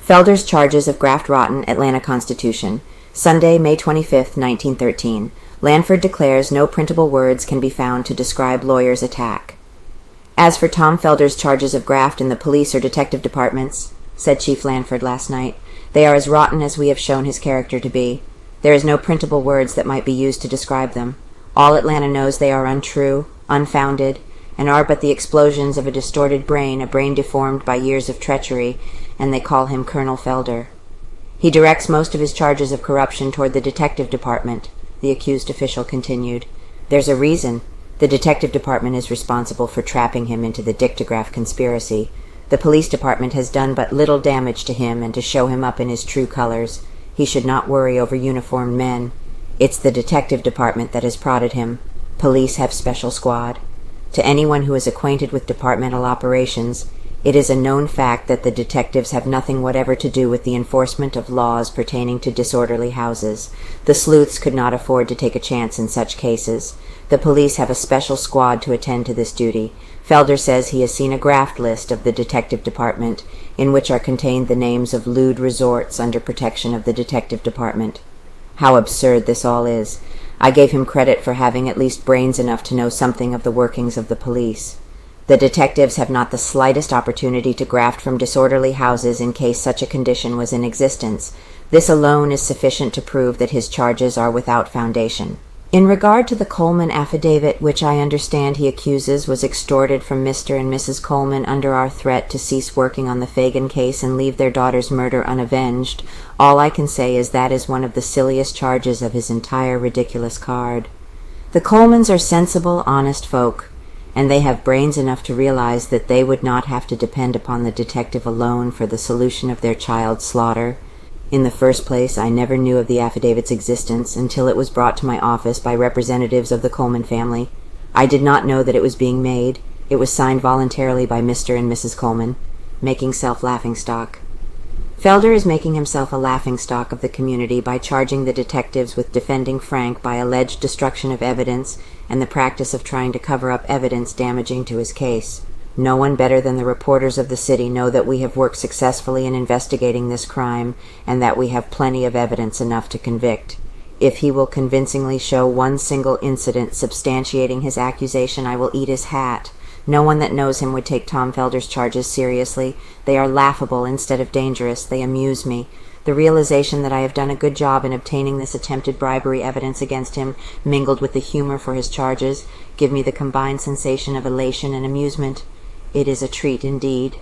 Felder's charges of graft rotten Atlanta Constitution. Sunday, May 25, 1913. Lanford declares no printable words can be found to describe lawyer's attack. As for Tom Felder's charges of graft in the police or detective departments, said Chief Lanford last night, they are as rotten as we have shown his character to be. There is no printable words that might be used to describe them. All Atlanta knows they are untrue, unfounded, and are but the explosions of a distorted brain, a brain deformed by years of treachery, and they call him Colonel Felder. He directs most of his charges of corruption toward the detective department, the accused official continued. There's a reason. The detective department is responsible for trapping him into the dictagraph conspiracy. The police department has done but little damage to him, and to show him up in his true colors, he should not worry over uniformed men. It's the detective department that has prodded him. Police have special squad. To anyone who is acquainted with departmental operations, it is a known fact that the detectives have nothing whatever to do with the enforcement of laws pertaining to disorderly houses. The sleuths could not afford to take a chance in such cases. The police have a special squad to attend to this duty. Felder says he has seen a graft list of the detective department, in which are contained the names of lewd resorts under protection of the detective department. How absurd this all is. I gave him credit for having at least brains enough to know something of the workings of the police. The detectives have not the slightest opportunity to graft from disorderly houses in case such a condition was in existence. This alone is sufficient to prove that his charges are without foundation. In regard to the Coleman affidavit, which I understand he accuses was extorted from Mr. and Mrs. Coleman under our threat to cease working on the Fagin case and leave their daughter's murder unavenged, all I can say is that is one of the silliest charges of his entire ridiculous card. The Colemans are sensible, honest folk, and they have brains enough to realize that they would not have to depend upon the detective alone for the solution of their child's slaughter. In the first place, I never knew of the affidavit's existence until it was brought to my office by representatives of the Coleman family. I did not know that it was being made. It was signed voluntarily by Mr. and Mrs. Coleman, making self laughingstock. Felder is making himself a laughingstock of the community by charging the detectives with defending Frank by alleged destruction of evidence and the practice of trying to cover up evidence damaging to his case. No one better than the reporters of the city know that we have worked successfully in investigating this crime, and that we have plenty of evidence enough to convict. If he will convincingly show one single incident substantiating his accusation, I will eat his hat. No one that knows him would take Tom Felder's charges seriously. They are laughable instead of dangerous. They amuse me. The realization that I have done a good job in obtaining this attempted bribery evidence against him, mingled with the humor for his charges, give me the combined sensation of elation and amusement. It is a treat indeed.